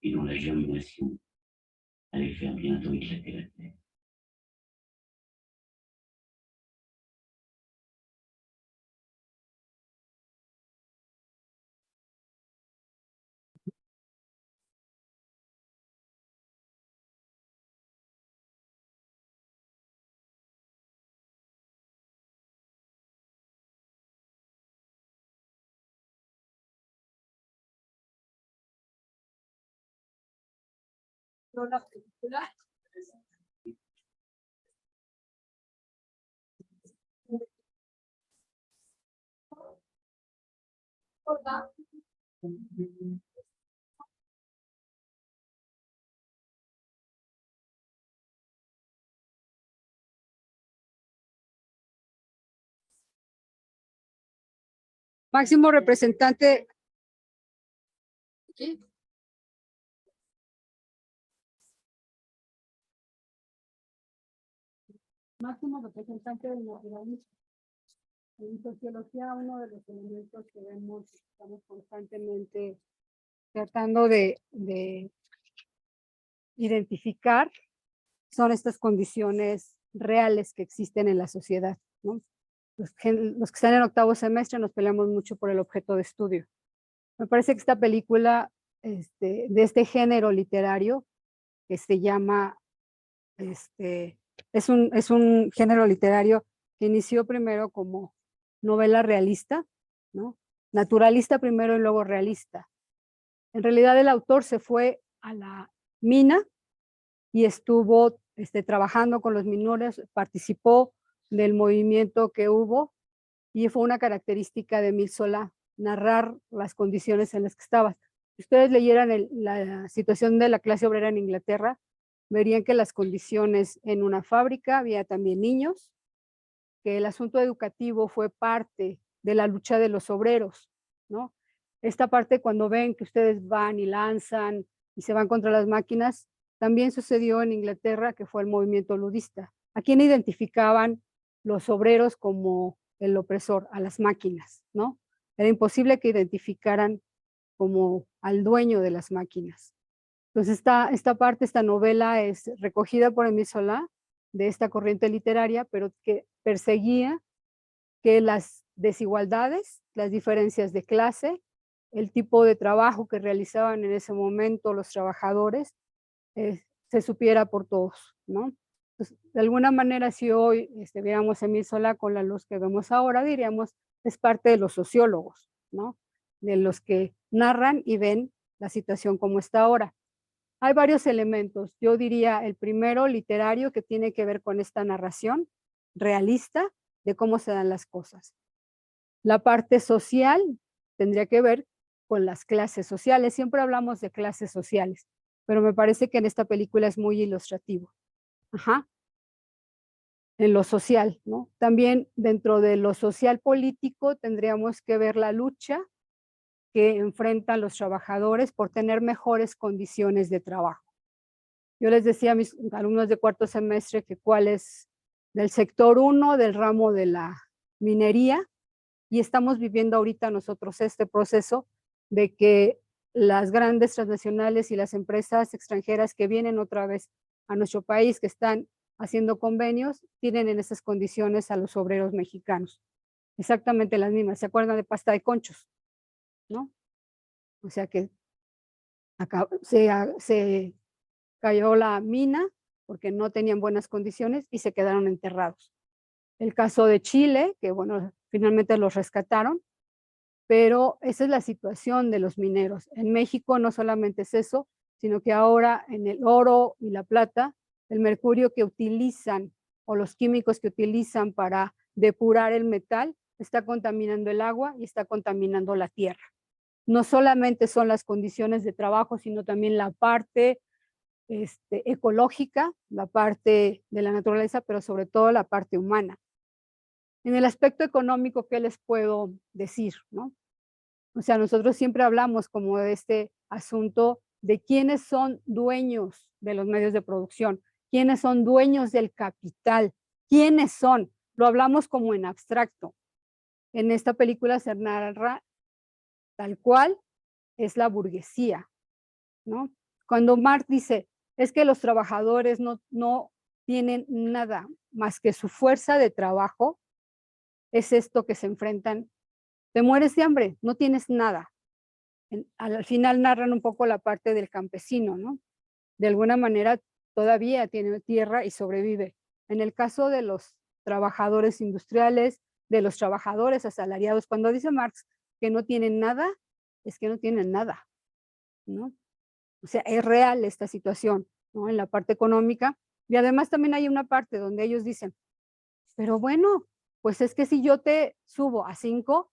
et dont la germination allait faire bientôt éclater la terre. La película. Máximo representante. ¿Sí? Máximo representante del naturalismo. En sociología, uno de los elementos que vemos, estamos constantemente tratando de identificar, son estas condiciones reales que existen en la sociedad, ¿no? Los que están en octavo semestre nos peleamos mucho por el objeto de estudio. Me parece que esta película de este género literario, que se llama, es un género literario que inició primero como novela realista, ¿no? Naturalista primero y luego realista. En realidad el autor se fue a la mina y estuvo trabajando con los minores, participó del movimiento que hubo y fue una característica de Émile Zola narrar las condiciones en las que estaba. Si ustedes leyeran la situación de la clase obrera en Inglaterra, verían que las condiciones en una fábrica, había también niños, que el asunto educativo fue parte de la lucha de los obreros, ¿no? Esta parte cuando ven que ustedes van y lanzan y se van contra las máquinas, también sucedió en Inglaterra, que fue el movimiento ludista. ¿A quién identificaban los obreros como el opresor? A las máquinas, ¿no? Era imposible que identificaran como al dueño de las máquinas. Entonces esta novela es recogida por Émile Zola, de esta corriente literaria, pero que perseguía que las desigualdades, las diferencias de clase, el tipo de trabajo que realizaban en ese momento los trabajadores, se supiera por todos, ¿no? Entonces, de alguna manera, si hoy viéramos a Émile Zola con la luz que vemos ahora, diríamos, es parte de los sociólogos, ¿no? De los que narran y ven la situación como está ahora. Hay varios elementos. Yo diría el primero, literario, que tiene que ver con esta narración realista de cómo se dan las cosas. La parte social tendría que ver con las clases sociales. Siempre hablamos de clases sociales, pero me parece que en esta película es muy ilustrativo. Ajá. En lo social, ¿no? También dentro de lo social político tendríamos que ver la lucha que enfrentan los trabajadores por tener mejores condiciones de trabajo. Yo les decía a mis alumnos de cuarto semestre que cuál es del sector 1 del ramo de la minería, y estamos viviendo ahorita nosotros este proceso de que las grandes transnacionales y las empresas extranjeras que vienen otra vez a nuestro país, que están haciendo convenios, tienen en esas condiciones a los obreros mexicanos. Exactamente las mismas. ¿Se acuerdan de pasta de conchos? ¿No? O sea que acá se cayó la mina porque no tenían buenas condiciones y se quedaron enterrados. El caso de Chile, que bueno, finalmente los rescataron, pero esa es la situación de los mineros. En México no solamente es eso, sino que ahora en el oro y la plata, el mercurio que utilizan o los químicos que utilizan para depurar el metal está contaminando el agua y está contaminando la tierra. No solamente son las condiciones de trabajo, sino también la parte ecológica, la parte de la naturaleza, pero sobre todo la parte humana. En el aspecto económico, ¿qué les puedo decir? ¿No? O sea, nosotros siempre hablamos como de este asunto de quiénes son dueños de los medios de producción, quiénes son dueños del capital, quiénes son. Lo hablamos como en abstracto. En esta película se narra tal cual es la burguesía, ¿no? Cuando Marx dice, es que los trabajadores no tienen nada más que su fuerza de trabajo, es esto que se enfrentan. Te mueres de hambre, no tienes nada. Al final narran un poco la parte del campesino, ¿no? De alguna manera todavía tiene tierra y sobrevive. En el caso de los trabajadores industriales, de los trabajadores asalariados, cuando dice Marx que no tienen nada, es que no tienen nada, ¿no? O sea, es real esta situación, ¿no? En la parte económica. Y además también hay una parte donde ellos dicen, pero bueno, pues es que si yo te subo a 5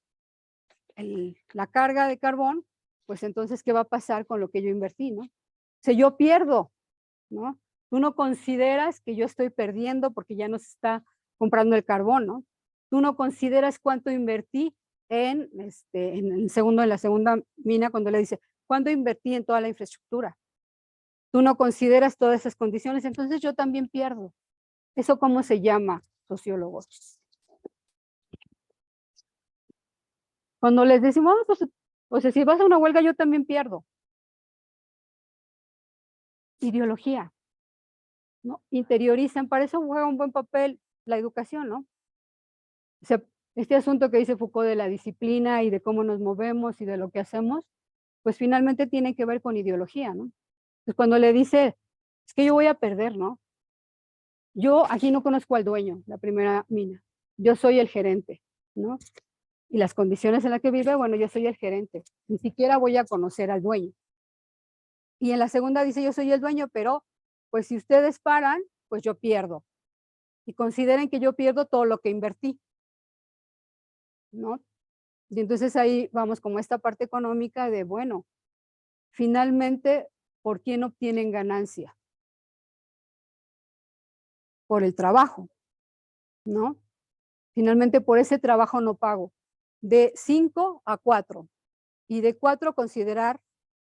la carga de carbón, pues entonces, ¿qué va a pasar con lo que yo invertí, no? O sea, yo pierdo, ¿no? Tú no consideras que yo estoy perdiendo porque ya no se está comprando el carbón, ¿no? Tú no consideras cuánto invertí en en la segunda mina, cuando le dice, ¿cuánto invertí en toda la infraestructura? Tú no consideras todas esas condiciones, entonces yo también pierdo. ¿Eso cómo se llama, sociólogos? Cuando les decimos, pues, o sea, si vas a una huelga, yo también pierdo. Ideología, ¿no? Interiorizan, para eso juega un buen papel la educación, ¿no? O sea, este asunto que dice Foucault de la disciplina y de cómo nos movemos y de lo que hacemos, pues finalmente tiene que ver con ideología, ¿no? Pues cuando le dice, es que yo voy a perder, ¿no? Yo aquí no conozco al dueño, la primera mina, yo soy el gerente, ¿no? Y las condiciones en las que vive, bueno, yo soy el gerente, ni siquiera voy a conocer al dueño. Y en la segunda dice, yo soy el dueño, pero pues si ustedes paran, pues yo pierdo. Y consideren que yo pierdo todo lo que invertí, ¿no? Y entonces ahí vamos como esta parte económica de, bueno, finalmente, ¿por quién obtienen ganancia? Por el trabajo, ¿no? Finalmente por ese trabajo no pago. De 5 a 4 y de 4 considerar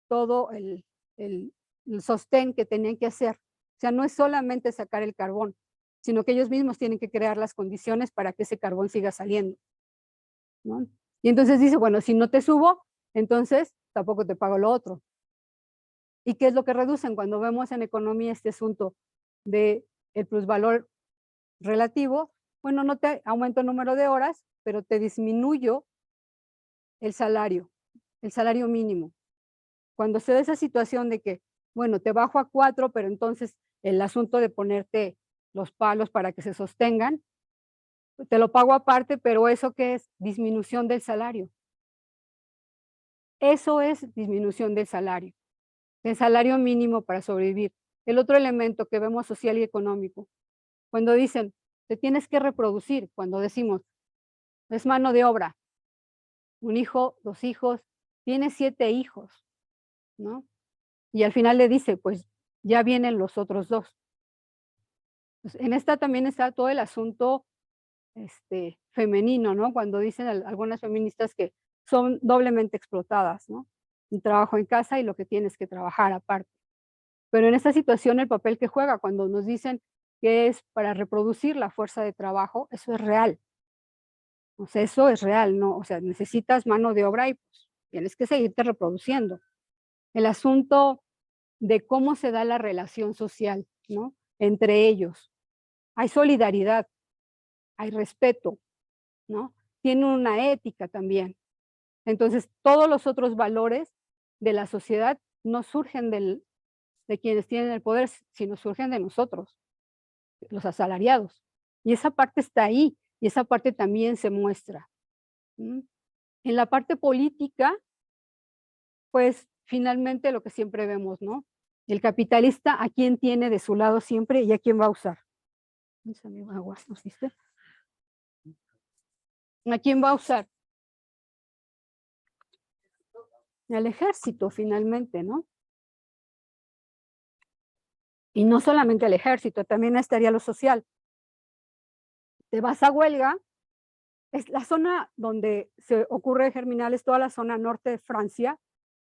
todo el sostén que tenían que hacer. O sea, no es solamente sacar el carbón, sino que ellos mismos tienen que crear las condiciones para que ese carbón siga saliendo, ¿no? Y entonces dice, bueno, si no te subo, entonces tampoco te pago lo otro. ¿Y qué es lo que reducen? Cuando vemos en economía este asunto de el plusvalor relativo, bueno, no te aumento el número de horas, pero te disminuyo el salario mínimo. Cuando se da esa situación de que, bueno, te bajo a 4, pero entonces el asunto de ponerte los palos para que se sostengan, te lo pago aparte, pero ¿eso qué es? Disminución del salario. Eso es disminución del salario mínimo para sobrevivir. El otro elemento que vemos social y económico, cuando dicen, te tienes que reproducir, cuando decimos, es mano de obra, un hijo, 2 hijos, tienes 7 hijos, ¿no? Y al final le dice, pues ya vienen los otros 2. Pues, en esta también está todo el asunto femenino, ¿no? Cuando dicen algunas feministas que son doblemente explotadas, ¿no? Un trabajo en casa y lo que tienes que trabajar aparte. Pero en esta situación el papel que juega cuando nos dicen que es para reproducir la fuerza de trabajo, eso es real. O sea, eso es real, ¿no? O sea, necesitas mano de obra y pues, tienes que seguirte reproduciendo. El asunto de cómo se da la relación social, ¿no? Entre ellos. Hay solidaridad, hay respeto, ¿no? Tiene una ética también. Entonces, todos los otros valores de la sociedad no surgen de quienes tienen el poder, sino surgen de nosotros, los asalariados. Y esa parte está ahí, y esa parte también se muestra. En la parte política, pues finalmente lo que siempre vemos, ¿no? El capitalista a quién tiene de su lado siempre y a quién va a usar. ¿A quién va a usar? Al ejército, finalmente, ¿no? Y no solamente al ejército, también estaría lo social. Te vas a huelga, es la zona donde se ocurre Germinal, es toda la zona norte de Francia,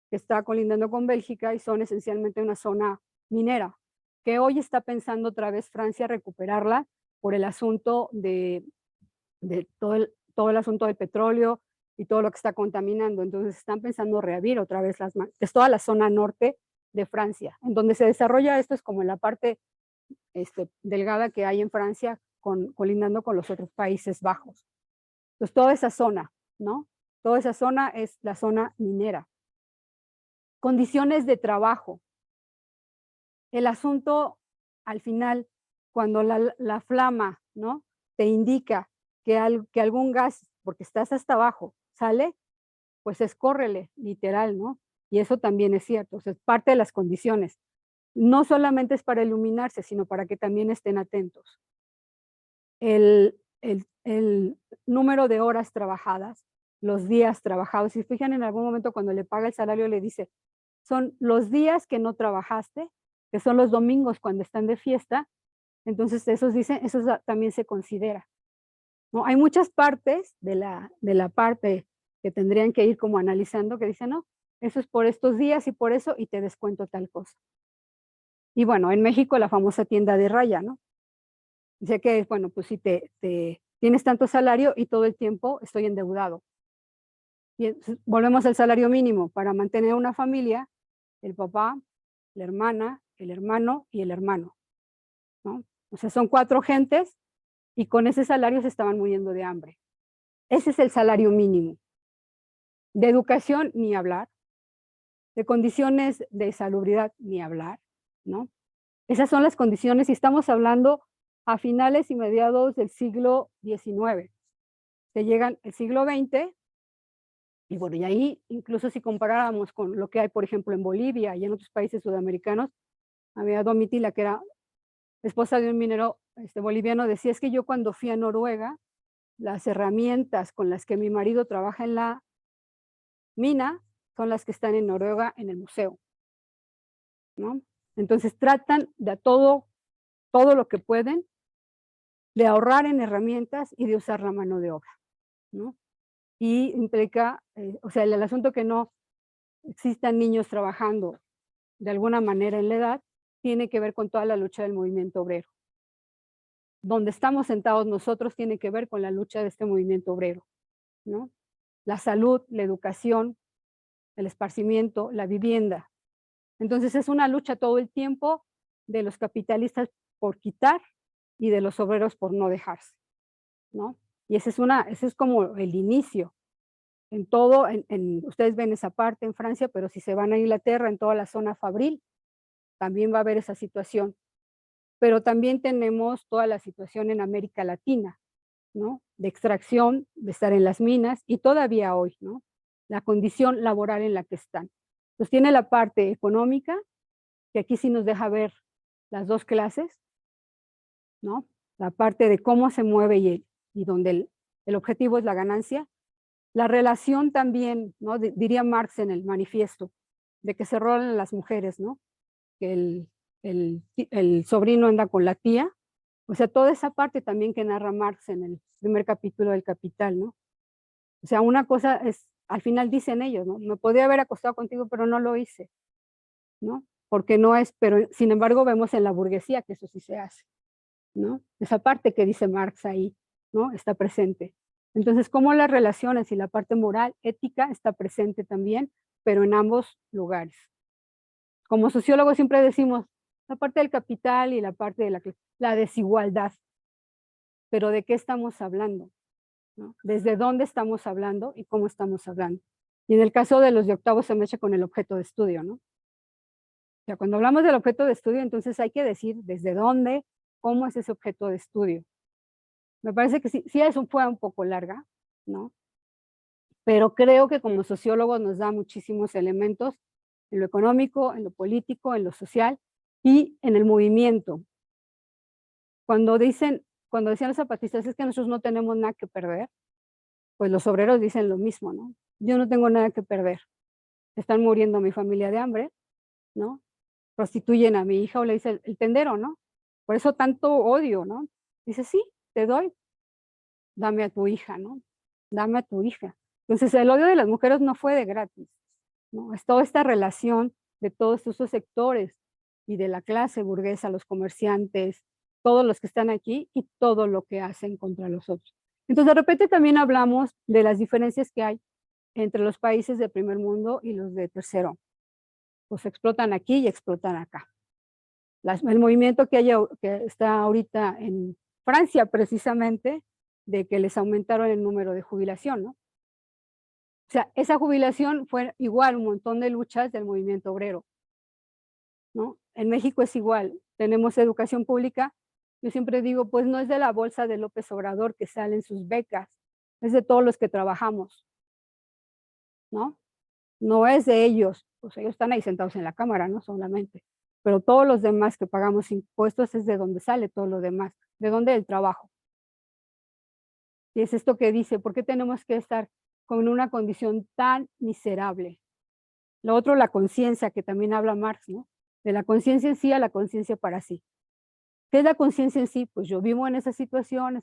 que está colindando con Bélgica y son esencialmente una zona minera, que hoy está pensando otra vez Francia recuperarla por el asunto de todo el asunto del petróleo y todo lo que está contaminando. Entonces están pensando reabrir otra vez es toda la zona norte de Francia. En donde se desarrolla esto es como en la parte delgada que hay en Francia, colindando con los otros Países Bajos. Entonces, toda esa zona, ¿no? Toda esa zona es la zona minera. Condiciones de trabajo. El asunto, al final, cuando la flama, ¿no?, te indica que algún gas, porque estás hasta abajo, sale, pues escórrele, literal, ¿no? Y eso también es cierto, o sea, es parte de las condiciones. No solamente es para iluminarse, sino para que también estén atentos. El número de horas trabajadas, los días trabajados. Si fijan en algún momento cuando le paga el salario le dice, son los días que no trabajaste, que son los domingos cuando están de fiesta, entonces esos dicen, eso también se considera, ¿no? Hay muchas partes de la parte que tendrían que ir como analizando que dicen, no, eso es por estos días y por eso y te descuento tal cosa. Y bueno, en México la famosa tienda de raya, ¿no? Dice que, bueno, pues si tienes tanto salario y todo el tiempo estoy endeudado. Y volvemos al salario mínimo. Para mantener una familia, el papá, la hermana, el hermano y el hermano, ¿no? O sea, son 4 gentes y con ese salario se estaban muriendo de hambre. Ese es el salario mínimo. De educación, ni hablar. De condiciones de salubridad, ni hablar, ¿no? Esas son las condiciones y estamos hablando a finales y mediados del siglo XIX. Se llegan el siglo XX y bueno, y ahí incluso si comparáramos con lo que hay, por ejemplo, en Bolivia y en otros países sudamericanos, había Domitila, que era esposa de un minero boliviano, decía, es que yo cuando fui a Noruega, las herramientas con las que mi marido trabaja en la mina son las que están en Noruega en el museo, ¿no? Entonces tratan de todo lo que pueden de ahorrar en herramientas y de usar la mano de obra, ¿no? Y implica, o sea, el asunto que no existan niños trabajando de alguna manera en la edad, tiene que ver con toda la lucha del movimiento obrero. Donde estamos sentados nosotros tiene que ver con la lucha de este movimiento obrero, ¿no? La salud, la educación, el esparcimiento, la vivienda. Entonces es una lucha todo el tiempo de los capitalistas por quitar y de los obreros por no dejarse, ¿no? Y ese es como el inicio. En todo, ustedes ven esa parte en Francia, pero si se van a Inglaterra, en toda la zona fabril, también va a haber esa situación. Pero también tenemos toda la situación en América Latina, ¿no? De extracción, de estar en las minas y todavía hoy, ¿no? La condición laboral en la que están. Pues tiene la parte económica, que aquí sí nos deja ver las dos clases, ¿no? La parte de cómo se mueve y donde el objetivo es la ganancia. La relación también, ¿no? Diría Marx en el manifiesto, de que se rolan las mujeres, ¿no? Que el sobrino anda con la tía. O sea, toda esa parte también que narra Marx en el primer capítulo del Capital, ¿no? O sea, una cosa es, al final dicen ellos, ¿no? Me podría haber acostado contigo, pero no lo hice, ¿no? Porque no es, pero sin embargo vemos en la burguesía que eso sí se hace, ¿no? Esa parte que dice Marx ahí, ¿no? Está presente. Entonces, cómo las relaciones y la parte moral, ética, está presente también, pero en ambos lugares. Como sociólogos siempre decimos, la parte del capital y la parte de la desigualdad. Pero ¿de qué estamos hablando? ¿No? ¿Desde dónde estamos hablando y cómo estamos hablando? Y en el caso de los de octavo semestre con el objeto de estudio, ¿no? O sea, cuando hablamos del objeto de estudio, entonces hay que decir desde dónde, cómo es ese objeto de estudio. Me parece que sí eso fue un poco larga, ¿no? Pero creo que como sociólogos nos da muchísimos elementos en lo económico, en lo político, en lo social y en el movimiento. Cuando decían los zapatistas es que nosotros no tenemos nada que perder, pues los obreros dicen lo mismo, ¿no? Yo no tengo nada que perder. Están muriendo mi familia de hambre, ¿no? Prostituyen a mi hija o le dice el tendero, ¿no? Por eso tanto odio, ¿no? Dice, sí, te doy, dame a tu hija, ¿no? Dame a tu hija. Entonces el odio de las mujeres no fue de gratis, ¿no? Es toda esta relación de todos esos sectores y de la clase burguesa, los comerciantes, todos los que están aquí y todo lo que hacen contra los otros. Entonces de repente también hablamos de las diferencias que hay entre los países de primer mundo y los de tercero. pues explotan aquí y explotan acá. El movimiento que está ahorita en Francia, precisamente, de que les aumentaron el número de jubilación, ¿no? O sea, esa jubilación fue igual un montón de luchas del movimiento obrero, ¿no? En México es igual, tenemos educación pública. Yo siempre digo, pues no es de la bolsa de López Obrador que salen sus becas, es de todos los que trabajamos, ¿no? No es de ellos, pues ellos están ahí sentados en la cámara, ¿no? Solamente. Pero todos los demás que pagamos impuestos es de donde sale todo lo demás, de donde el trabajo. Y es esto que dice, ¿por qué tenemos que estar con una condición tan miserable? Lo otro, la conciencia, que también habla Marx, ¿no? De la conciencia en sí a la conciencia para sí. ¿Qué es la conciencia en sí? Pues yo vivo en esa situación,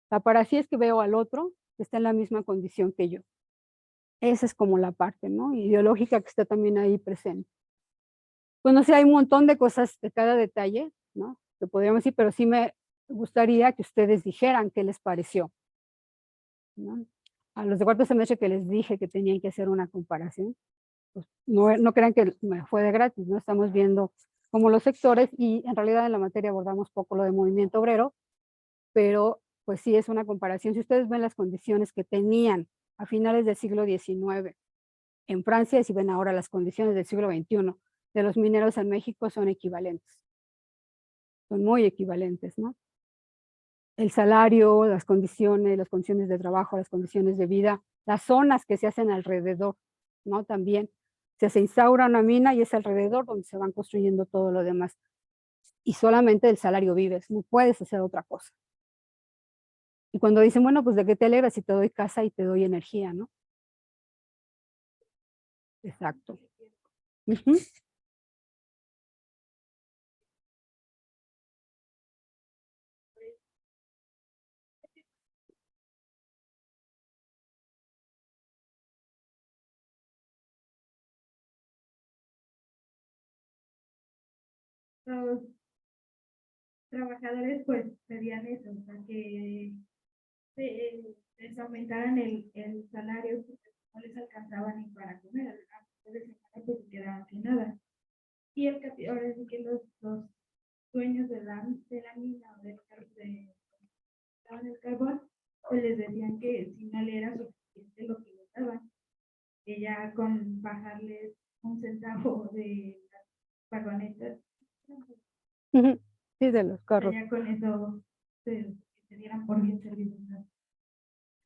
la para sí es que veo al otro que está en la misma condición que yo. Esa es como la parte, ¿no? Ideológica que está también ahí presente. Pues no sé, hay un montón de cosas de cada detalle, ¿no? Que podríamos decir, pero sí me gustaría que ustedes dijeran qué les pareció, ¿no? A los de cuarto semestre que les dije que tenían que hacer una comparación, pues no crean que me fue de gratis, ¿no? Estamos viendo como los sectores y en realidad en la materia abordamos poco lo de movimiento obrero, pero pues sí es una comparación. Si ustedes ven las condiciones que tenían a finales del siglo XIX en Francia y si ven ahora las condiciones del siglo XXI de los mineros en México son equivalentes, son muy equivalentes, ¿no? El salario, las condiciones de trabajo, las condiciones de vida, las zonas que se hacen alrededor, ¿no? También se instaura una mina y es alrededor donde se van construyendo todo lo demás. Y solamente el salario vives, no puedes hacer otra cosa. Y cuando dicen, bueno, pues ¿de qué te alegras si te doy casa y te doy energía, no? Exacto. Ujú. Los trabajadores pues pedían eso, o sea, que les aumentaran el salario porque no les alcanzaba ni para comer, a fin de semana pues se quedaban sin nada. Y ahora sí que los dueños de la mina o estaban el carbón, pues les decían que si no le era suficiente lo que les daban, que ya con bajarles un centavo de las vagonetas, Ujú. Sí, de los carros. ya con eso se dieran por bien servidos.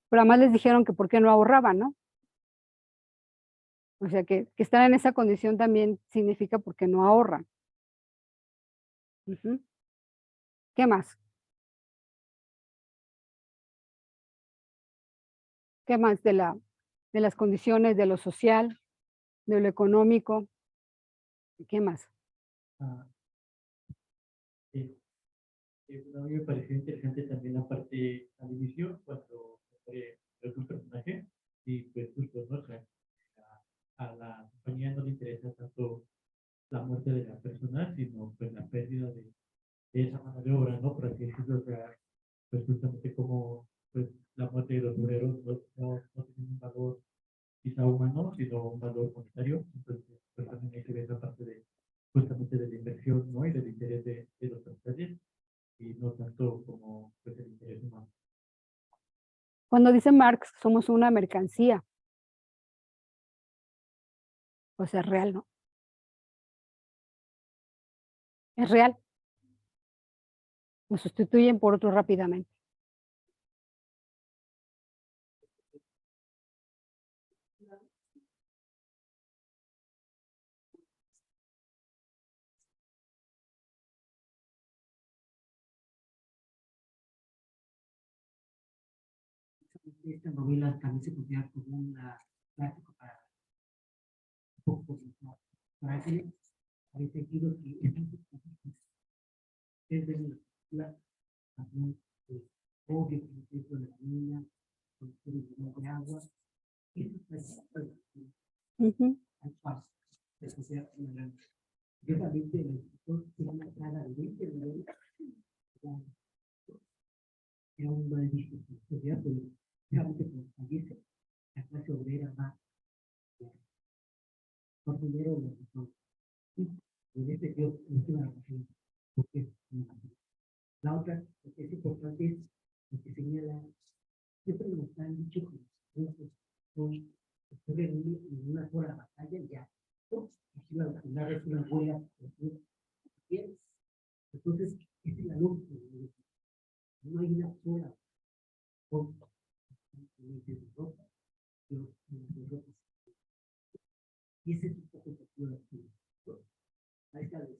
Pero además les dijeron que por qué no ahorraban, ¿no? O sea, que estar en esa condición también significa porque no ahorran. Ujú. ¿Qué más? ¿Qué más de las condiciones, de lo social, de lo económico? ¿Qué más? Ah, sí, a mí me pareció interesante también la parte al inicio, cuando es un personaje, y pues justo, ¿no? O sea, a la compañía no le interesa tanto la muerte de la persona, sino pues la pérdida de esa mano de obra, ¿no? Por así decirlo, o sea, pues justamente como pues, la muerte de los obreros no tiene un valor quizá humano, sino un valor monetario. Entonces, pues también hay que ver esa parte de justamente de la inversión, ¿no? Y del interés de los capitales, y no tanto como pues, el interés humano. Cuando dice Marx, somos una mercancía, pues es real, ¿no? Es real. Nos sustituyen por otro rápidamente. Esta novela también se considera como un clásico para para ese sentido que es de la obvio que el texto de la niña, de agua, eso es Ujú. actual, de sociedad general. Yo también el escritor tiene una cara de 20 niveles, era un mal visto por la sociedad, pero realmente cuando fallece, la clase obrera va por primero los En este yo, en este porque la otra, lo que es importante es lo que señala, siempre nos han dicho que los son en una sola batalla ya, ¿no? Una vez una buena, entonces, esta es la lógica, no hay una sola cosa, y ese es un poco de ahí está el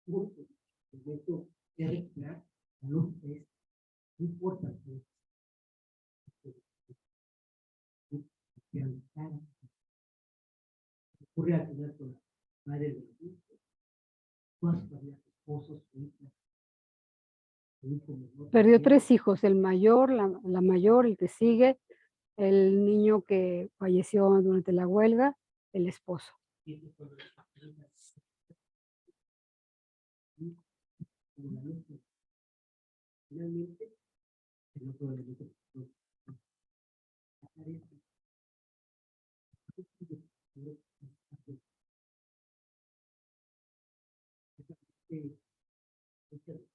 momento de respirar, la lógica es, no importa que ocurre al final con la madre de los hijos, todas sus familias, esposos, hijas, Perdió 3 hijos, el mayor, la mayor, el que sigue, el niño que falleció durante la huelga, el esposo. Finalmente, el otro elemento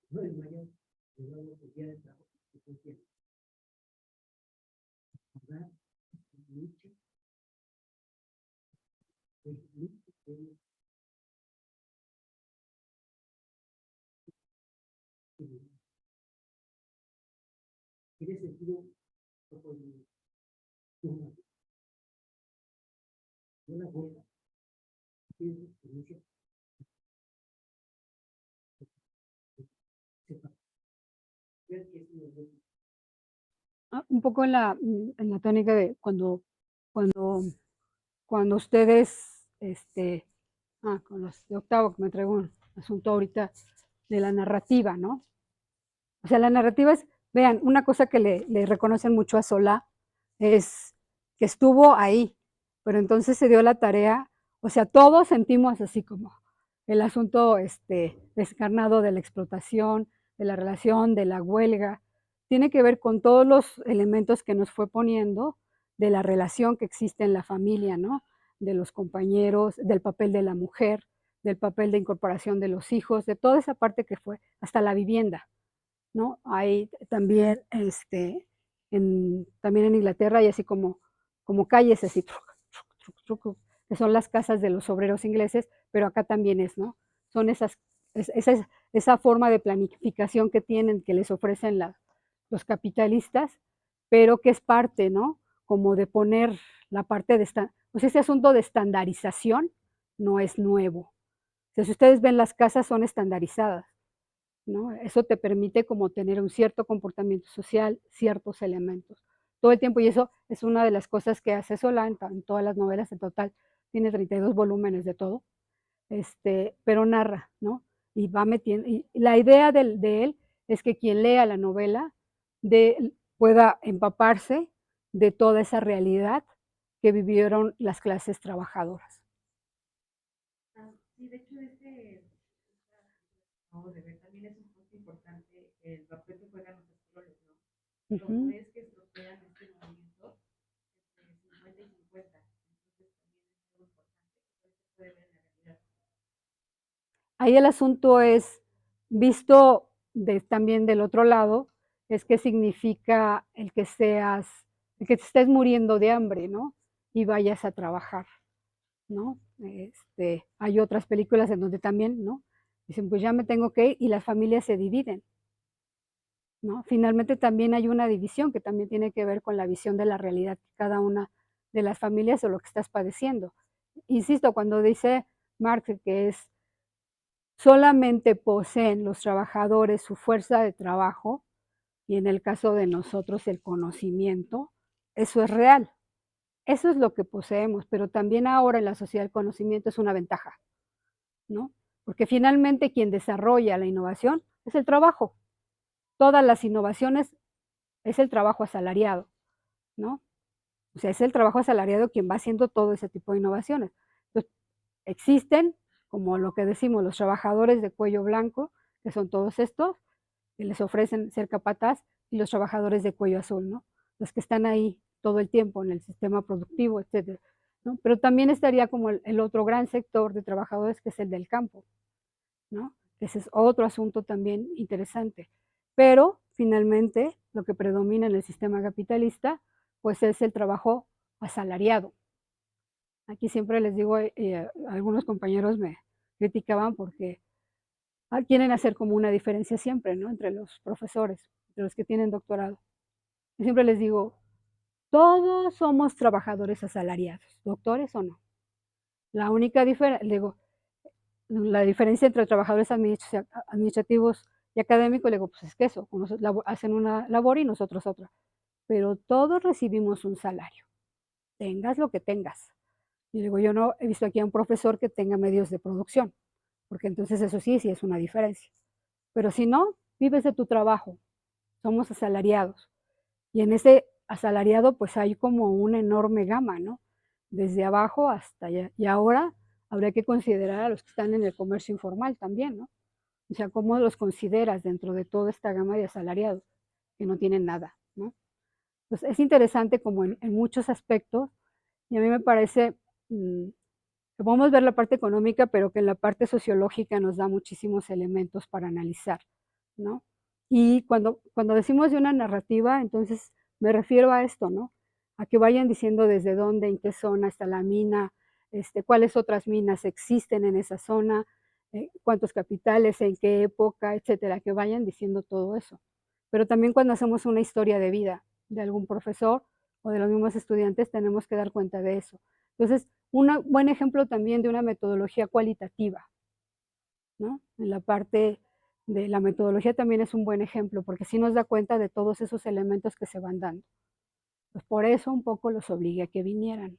no es mayor, el día de trabajo, tiene sentido una buena experiencia. Un poco en la tónica de cuando, cuando ustedes, con los de octavo, que me traigo un asunto ahorita de la narrativa, ¿no? O sea, la narrativa es, vean, una cosa que le reconocen mucho a Solá es que estuvo ahí, pero entonces se dio la tarea, o sea, todos sentimos así como el asunto descarnado de la explotación, de la relación, de la huelga, tiene que ver con todos los elementos que nos fue poniendo de la relación que existe en la familia, ¿no? De los compañeros, del papel de la mujer, del papel de incorporación de los hijos, de toda esa parte que fue, hasta la vivienda, ¿no? Hay también, también en Inglaterra hay así como calles así, que son las casas de los obreros ingleses, pero acá también es, ¿no? Son esa forma de planificación que tienen, que les ofrecen los capitalistas, pero que es parte, ¿no? Como de poner la parte de pues ese asunto de estandarización no es nuevo. O sea, si ustedes ven las casas son estandarizadas, ¿no? Eso te permite como tener un cierto comportamiento social, ciertos elementos, todo el tiempo, y eso es una de las cosas que hace Solá en todas las novelas, en total tiene 32 volúmenes de todo, pero narra, ¿no? Y va metiendo, y la idea de él es que quien lea la novela pueda empaparse de toda esa realidad que vivieron las clases trabajadoras. Sí, de hecho, acabo de ver, también es un punto importante el papel que juegan los escritores, ¿no? Como es que estropean este movimiento 50 y 50. Entonces también es muy importante que se puede ver en la realidad. Ahí el asunto es, visto también del otro lado, es qué significa el que te estés muriendo de hambre, ¿no? Y vayas a trabajar, ¿no? Hay otras películas en donde también, ¿no? Dicen, pues ya me tengo que ir, y las familias se dividen, ¿no? Finalmente también hay una división que también tiene que ver con la visión de la realidad de cada una de las familias o lo que estás padeciendo. Insisto, cuando dice Marx que solamente poseen los trabajadores su fuerza de trabajo, y en el caso de nosotros el conocimiento, eso es real. Eso es lo que poseemos, pero también ahora en la sociedad el conocimiento es una ventaja, ¿no? Porque finalmente quien desarrolla la innovación es el trabajo. Todas las innovaciones es el trabajo asalariado, ¿no? O sea, es el trabajo asalariado quien va haciendo todo ese tipo de innovaciones. Entonces, existen, como lo que decimos, los trabajadores de cuello blanco, que son todos estos, que les ofrecen ser capataz, y los trabajadores de cuello azul, ¿no? Los que están ahí todo el tiempo en el sistema productivo, etc. ¿no? Pero también estaría como el otro gran sector de trabajadores, que es el del campo, ¿no? Ese es otro asunto también interesante. Pero finalmente lo que predomina en el sistema capitalista, pues es el trabajo asalariado. Aquí siempre les digo, algunos compañeros me criticaban porque quieren hacer como una diferencia siempre, ¿no? Entre los profesores, entre los que tienen doctorado. Yo siempre les digo, todos somos trabajadores asalariados, doctores o no. La única diferencia, digo, la diferencia entre trabajadores administrativos y académicos, le digo, pues es que eso, unos hacen una labor y nosotros otra, pero todos recibimos un salario, tengas lo que tengas. Y digo, yo no he visto aquí a un profesor que tenga medios de producción, porque entonces eso sí, sí es una diferencia. Pero si no, vives de tu trabajo, somos asalariados. Y en ese asalariado, pues hay como una enorme gama, ¿no? Desde abajo hasta allá. Y ahora habría que considerar a los que están en el comercio informal también, ¿no? O sea, ¿cómo los consideras dentro de toda esta gama de asalariados que no tienen nada, ¿no? Pues es interesante como en muchos aspectos, y a mí me parece que podemos ver la parte económica, pero que en la parte sociológica nos da muchísimos elementos para analizar, ¿no? Y cuando decimos de una narrativa, entonces me refiero a esto, ¿no? A que vayan diciendo desde dónde, en qué zona está la mina, cuáles otras minas existen en esa zona, cuántos capitales, en qué época, etcétera, que vayan diciendo todo eso. Pero también cuando hacemos una historia de vida de algún profesor o de los mismos estudiantes, tenemos que dar cuenta de eso. Entonces, un buen ejemplo también de una metodología cualitativa, ¿no? En la parte de la metodología también es un buen ejemplo, porque sí nos da cuenta de todos esos elementos que se van dando. Pues por eso un poco los obligué a que vinieran,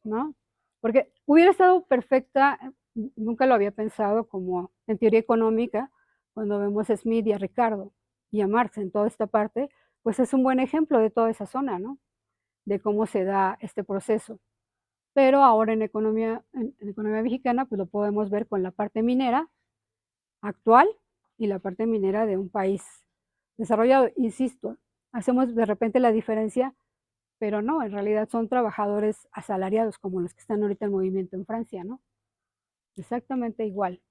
¿no? Porque hubiera estado perfecta, nunca lo había pensado como en teoría económica, cuando vemos a Smith y a Ricardo y a Marx en toda esta parte, pues es un buen ejemplo de toda esa zona, ¿no? De cómo se da este proceso. Pero ahora en economía mexicana, pues lo podemos ver con la parte minera actual y la parte minera de un país desarrollado. Insisto, hacemos de repente la diferencia, pero no, en realidad son trabajadores asalariados como los que están ahorita en movimiento en Francia, ¿no? Exactamente igual.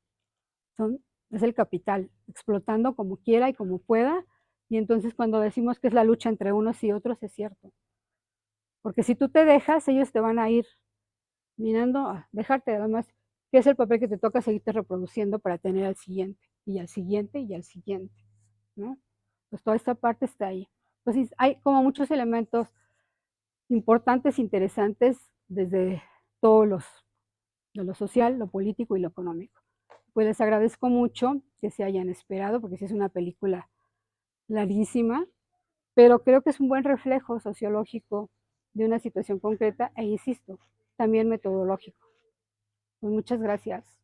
Es el capital, explotando como quiera y como pueda. Y entonces cuando decimos que es la lucha entre unos y otros, es cierto. Porque si tú te dejas, ellos te van a ir mirando a dejarte, además, que es el papel que te toca seguirte reproduciendo para tener al siguiente, y al siguiente, y al siguiente, ¿no? Pues toda esta parte está ahí. Entonces, hay como muchos elementos importantes, interesantes, desde todos de lo social, lo político y lo económico. Pues les agradezco mucho que se hayan esperado, porque sí es una película larguísima, pero creo que es un buen reflejo sociológico de una situación concreta e insisto, también metodológico. Pues muchas gracias.